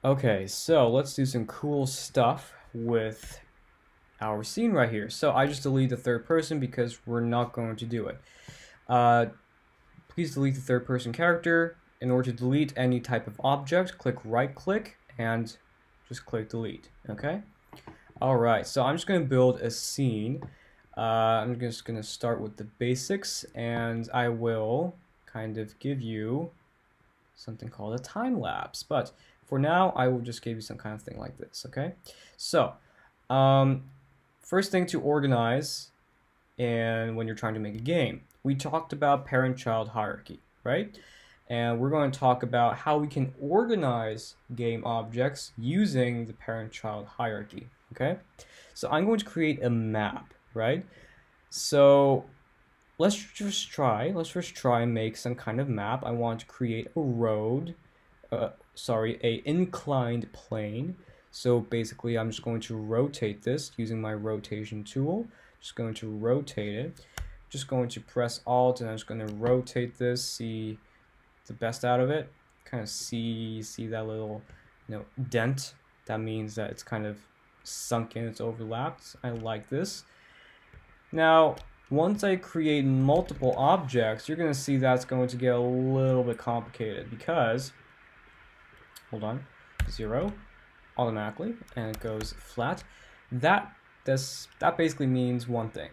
Okay, so let's do some cool stuff with our scene right here. So I just delete the third person because we're not going to do it. Please delete the third person character. In order to delete any type of object, click right click and just click delete, okay? Alright, so I'm just going to build a scene. I'm just going to start with the basics, and I will kind of give you something called a time lapse. But for now, I will just give you some kind of thing like this, okay? So, first thing to organize and when you're trying to make a game. We talked about parent-child hierarchy, right? And we're going to talk about how we can organize game objects using the parent-child hierarchy, okay? So I'm going to create a map, right? So let's first try and make some kind of map. I want to create a road, a inclined plane. So basically I'm just going to rotate this using my rotation tool. Just going to rotate it. Just going to press Alt and I'm just going to rotate this, see the best out of it. Kind of see that little, dent. That means that it's kind of sunk in, it's overlapped. I like this. Now, once I create multiple objects, you're going to see that's going to get a little bit complicated because, hold on, 0 automatically, and it goes flat. That basically means one thing.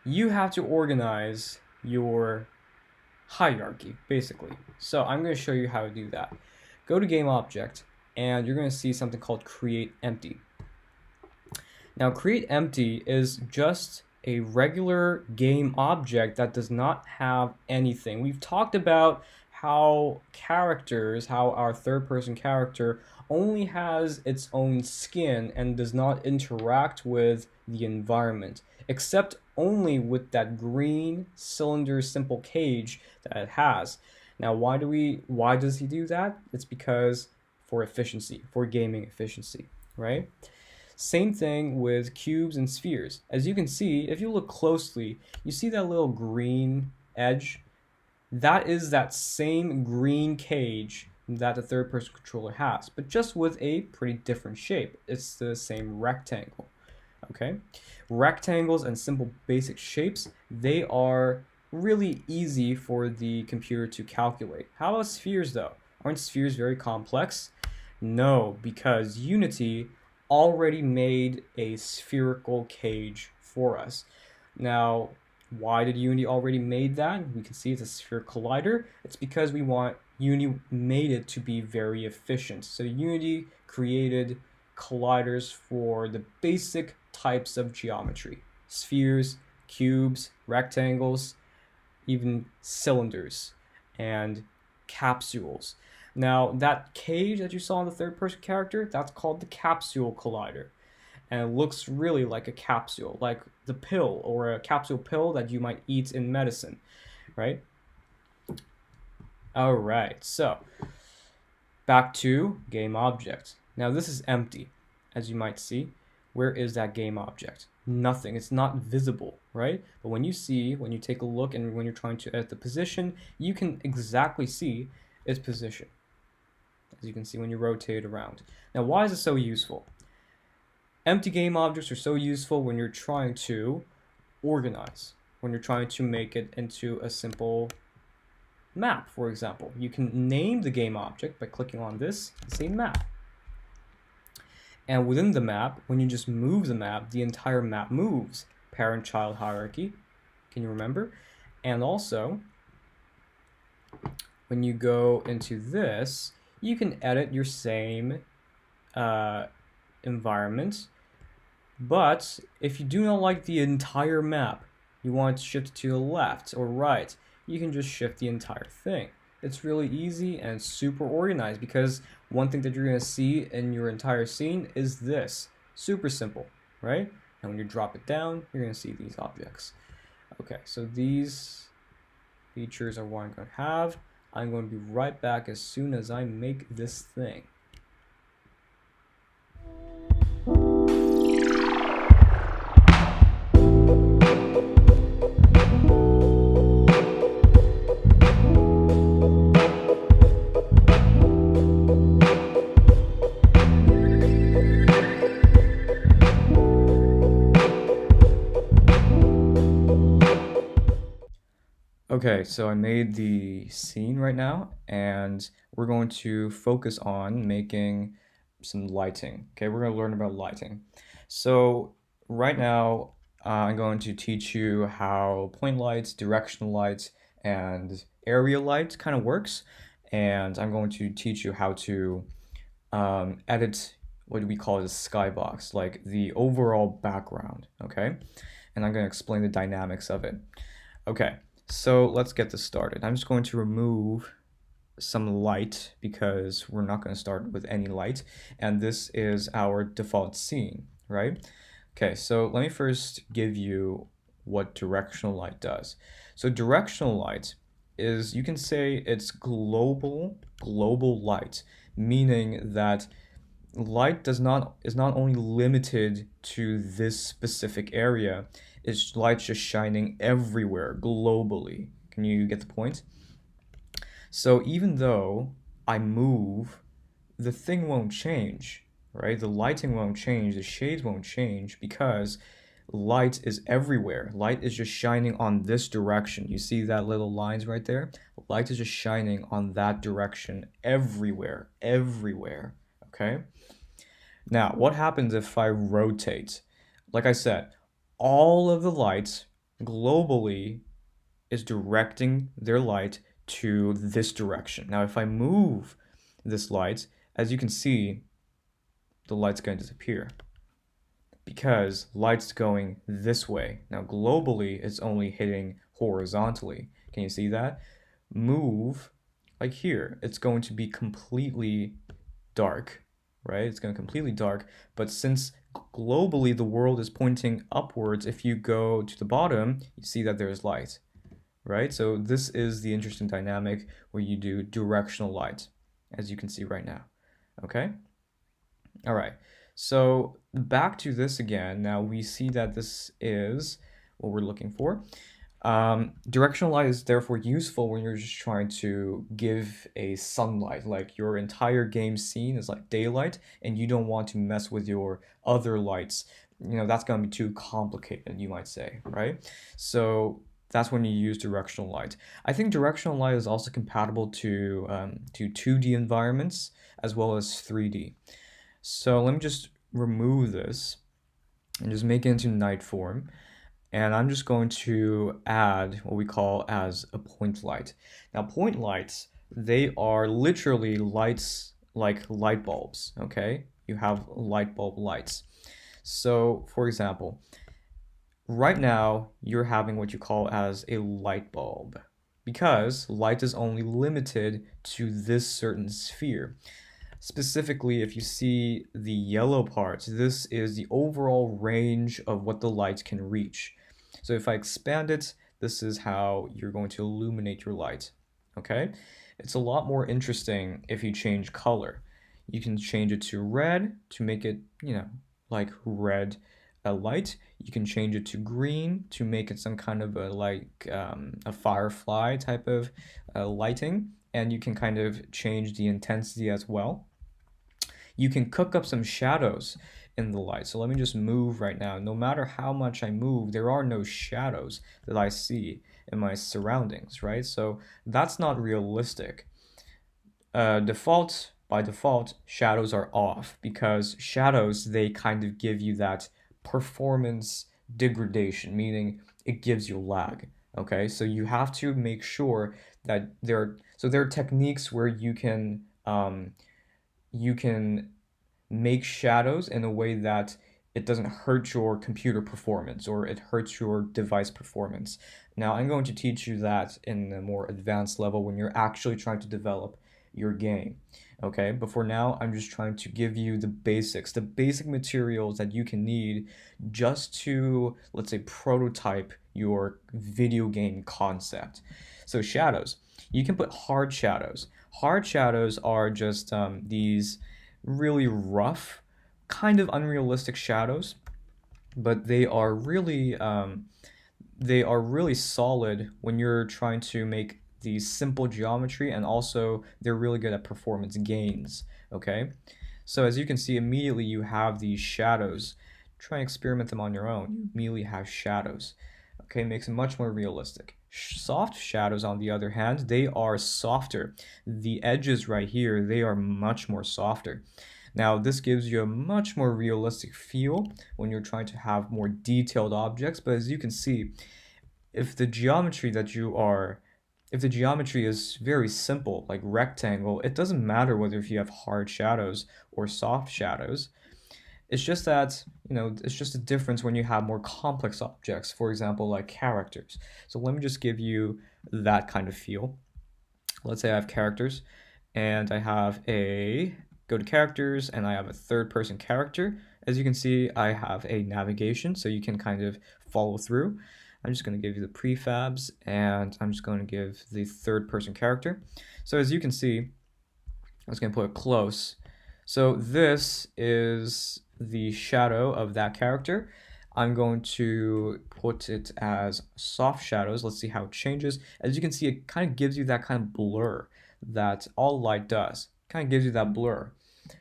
You have to organize your hierarchy, basically. So I'm going to show you how to do that. Go to GameObject, and you're going to see something called Create Empty. Now, Create Empty is just a regular game object that does not have anything. We've talked about how our third-person character only has its own skin and does not interact with the environment, except only with that green cylinder simple cage that it has. Now, why does he do that? It's because for efficiency, for gaming efficiency, right? Same thing with cubes and spheres. As you can see, if you look closely, you see that little green edge? That is that same green cage that the third-person controller has, but just with a pretty different shape. It's the same rectangle, okay? Rectangles and simple basic shapes, they are really easy for the computer to calculate. How about spheres, though? Aren't spheres very complex? No, because Unity already made a spherical cage for us. Now, why did Unity already made that? We can see it's a sphere collider. It's because Unity made it to be very efficient. So Unity created colliders for the basic types of geometry. Spheres, cubes, rectangles, even cylinders, and capsules. Now, that cage that you saw in the third-person character, that's called the capsule collider. And it looks really like a capsule, like the pill or a capsule pill that you might eat in medicine, right? All right, so back to game object. Now, this is empty, as you might see. Where is that game object? Nothing. It's not visible, right? But when you take a look and when you're trying to edit the position, you can exactly see its position, as you can see when you rotate it around. Now, why is it so useful? Empty game objects are so useful when you're trying to organize, when you're trying to make it into a simple map, for example. You can name the game object by clicking on this and say map. And within the map, when you just move the map, the entire map moves. Parent-child hierarchy, can you remember? And also, when you go into this, you can edit your same environment. But if you do not like the entire map, you want to shift it to the left or right, you can just shift the entire thing. It's really easy and super organized because one thing that you're going to see in your entire scene is this. Super simple, right? And when you drop it down, you're going to see these objects. Okay, so these features are what I'm going to have. I'm going to be right back as soon as I make this thing. Okay, so I made the scene right now, and we're going to focus on making some lighting. Okay, we're going to learn about lighting. So right now, I'm going to teach you how point lights, directional lights, and area lights kind of works. And I'm going to teach you how to edit what we call a skybox, like the overall background, okay? And I'm going to explain the dynamics of it. Okay, so let's get this started. I'm just going to remove some light because we're not going to start with any light, and this is our default scene, right? Okay, so let me first give you what directional light does. So directional light is, you can say it's global light, meaning that light is not only limited to this specific area, it's light just shining everywhere globally. Can you get the point? So even though I move, the thing won't change, right? The lighting won't change, the shades won't change because light is everywhere. Light is just shining on this direction. You see that little lines right there? Light is just shining on that direction everywhere, okay? Now, what happens if I rotate? Like I said, all of the lights globally is directing their light to this direction. Now, if I move this light, as you can see, the light's going to disappear because light's going this way. Now, globally, it's only hitting horizontally. Can you see that? Move, like here, it's going to be completely dark, right? It's going to completely dark, but since globally the world is pointing upwards, if you go to the bottom, you see that there's light, right? So this is the interesting dynamic where you do directional light, as you can see right now, okay? All right, so back to this again. Now we see that this is what we're looking for. Directional light is therefore useful when you're just trying to give a sunlight, like your entire game scene is like daylight and you don't want to mess with your other lights. You know, that's going to be too complicated, you might say, right? So that's when you use directional light. I think directional light is also compatible to 2D environments as well as 3D. So let me just remove this and just make it into night form. And I'm just going to add what we call as a point light. Now, point lights, they are literally lights like light bulbs, okay? You have light bulb lights. So, for example, right now, you're having what you call as a light bulb because light is only limited to this certain sphere. Specifically, if you see the yellow part, this is the overall range of what the light can reach. So if I expand it, this is how you're going to illuminate your light, okay? It's a lot more interesting if you change color. You can change it to red to make it, you know, like red light. You can change it to green to make it some kind of a firefly type of lighting. And you can kind of change the intensity as well. You can cook up some shadows in the light. So let me just move right now. No matter how much I move, there are no shadows that I see in my surroundings, right? So that's not realistic. By default, shadows are off because shadows, they kind of give you that performance degradation, meaning it gives you lag. Okay, so you have to make sure that there are techniques where you can make shadows in a way that it doesn't hurt your computer performance or it hurts your device performance. Now, I'm going to teach you that in a more advanced level when you're actually trying to develop your game. Okay, but for now, I'm just trying to give you the basics, the basic materials that you can need just to, let's say, prototype your video game concept. So shadows, you can put hard shadows. Hard shadows are just these really rough, kind of unrealistic shadows, but they are really solid when you're trying to make these simple geometry, and also they're really good at performance gains, okay? So as you can see, immediately you have these shadows. Try and experiment them on your own. You immediately have shadows, okay? Makes it much more realistic. Soft shadows, on the other hand, they are softer. The edges right here, they are much more softer. Now, this gives you a much more realistic feel when you're trying to have more detailed objects, but as you can see, if the geometry is very simple, like rectangle, it doesn't matter whether if you have hard shadows or soft shadows. It's just that, it's just a difference when you have more complex objects, for example, like characters. So let me just give you that kind of feel. Let's say I have characters and I have go to characters and I have a third person character. As you can see, I have a navigation so you can kind of follow through. I'm just going to give you the prefabs and I'm just going to give the third person character. So as you can see, I'm just going to put it close. So this is the shadow of that character. I'm going to put it as soft shadows. Let's see how it changes. As you can see, it kind of gives you that kind of blur that all light does. It kind of gives you that blur.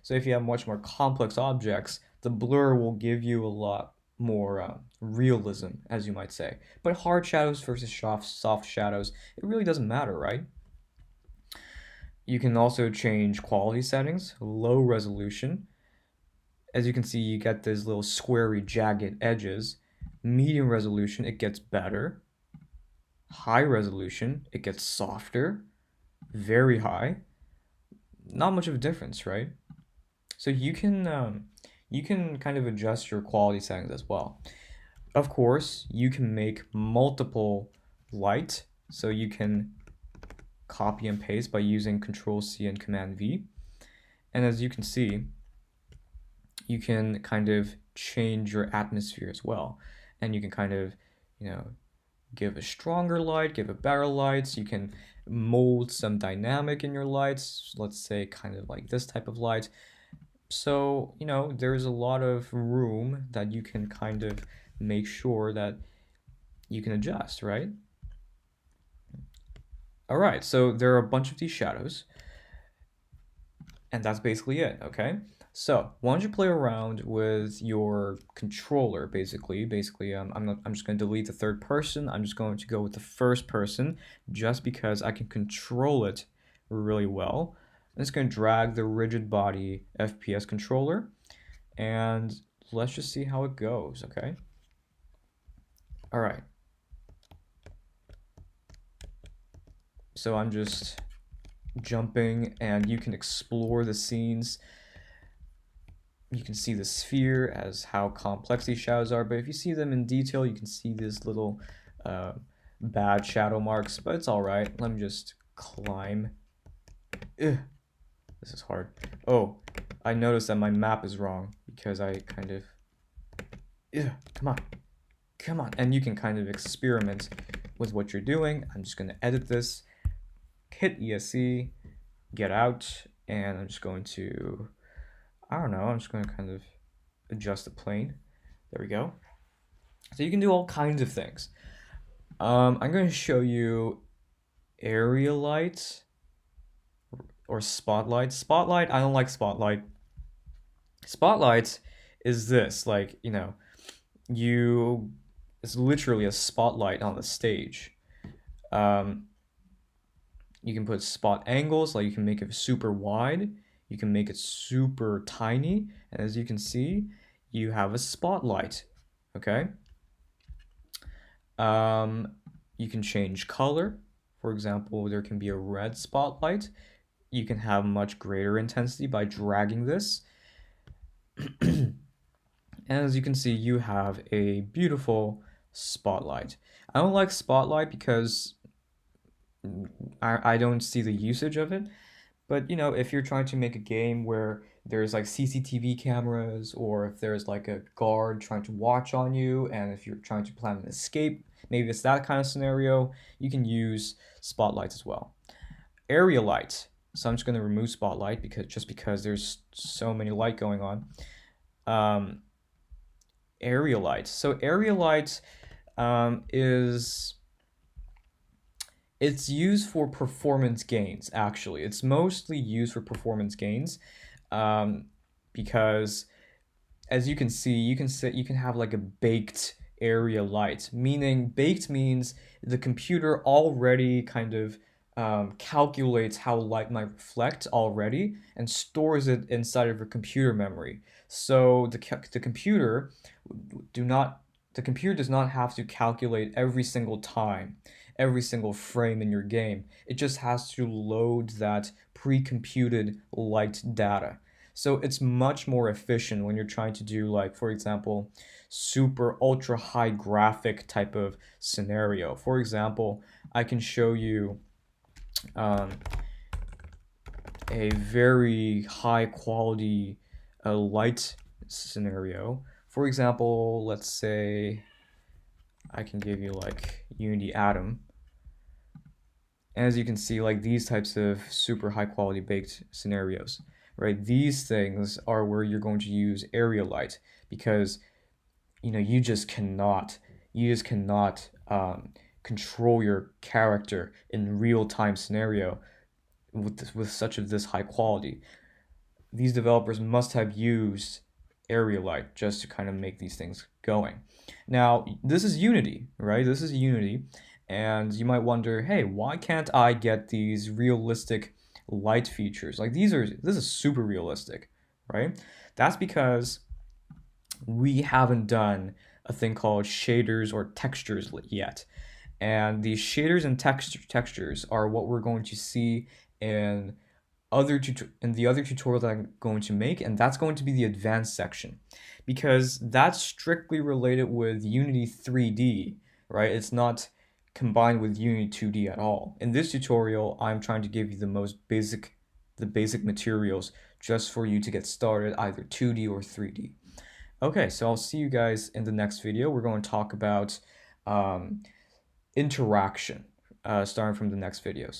So if you have much more complex objects, the blur will give you a lot more realism, as you might say. But hard shadows versus soft shadows, it really doesn't matter, right? You can also change quality settings, low resolution. As you can see, you get these little squarey, jagged edges. Medium resolution, it gets better. High resolution, it gets softer. Very high. Not much of a difference, right? So you can kind of adjust your quality settings as well. Of course, you can make multiple light, so you can copy and paste by using Control-C and Command-V. And as you can see, you can kind of change your atmosphere as well. And you can kind of, give a stronger light, give a better light. You can mold some dynamic in your lights, let's say kind of like this type of light. So, there's a lot of room that you can kind of make sure that you can adjust, right? All right, so there are a bunch of these shadows, and that's basically it, okay? So why don't you play around with your controller, basically. I'm just going to delete the third person. I'm just going to go with the first person just because I can control it really well. I'm just going to drag the rigid body FPS controller, and let's just see how it goes, okay? All right. So I'm just jumping, and you can explore the scenes. You can see the sphere as how complex these shadows are, but if you see them in detail, you can see these little bad shadow marks, but it's all right. Let me just climb. Ugh, this is hard. Oh, I noticed that my map is wrong because I kind of... Ugh, come on. And you can kind of experiment with what you're doing. I'm just going to edit this, hit ESC, get out, and I'm just going to... I don't know, I'm just going to kind of adjust the plane. There we go. So you can do all kinds of things. I'm going to show you area lights or spotlight. Spotlight, I don't like spotlight. Spotlight is this, like, it's literally a spotlight on the stage. You can put spot angles, like you can make it super wide. You can make it super tiny, and as you can see, you have a spotlight, okay? You can change color. For example, there can be a red spotlight. You can have much greater intensity by dragging this. And as you can see, you have a beautiful spotlight. I don't like spotlight because I don't see the usage of it. But, if you're trying to make a game where there's like CCTV cameras, or if there's like a guard trying to watch on you, and if you're trying to plan an escape, maybe it's that kind of scenario, you can use spotlights as well. Area light. So I'm just going to remove spotlight because there's so many light going on. Area light. So area light it's used for performance gains, actually. It's mostly used for performance gains because, as you can see, you can have like a baked area light, meaning baked means the computer already kind of calculates how light might reflect already and stores it inside of your computer memory. So the computer do not the computer does not have to calculate every single time, every single frame in your game. It just has to load that pre-computed light data. So it's much more efficient when you're trying to do, like, for example, super ultra high graphic type of scenario. For example, I can show you um, a very high quality light scenario. For example, let's say I can give you like Unity Atom. And as you can see, like these types of super high quality baked scenarios, right? These things are where you're going to use area light because you just cannot control your character in real time scenario with such of this high quality. These developers must have used area light just to kind of make these things going. Now, this is Unity, right? This is Unity, and you might wonder, hey, why can't I get these realistic light features? Like this is super realistic, right? That's because we haven't done a thing called shaders or textures yet. And these shaders and textures are what we're going to see in the other tutorial that I'm going to make, and that's going to be the advanced section, because that's strictly related with Unity 3D, right? It's not combined with Unity 2D at all. In this tutorial, I'm trying to give you the basic materials just for you to get started, either 2D or 3D. Okay, so I'll see you guys in the next video. We're going to talk about interaction, starting from the next videos.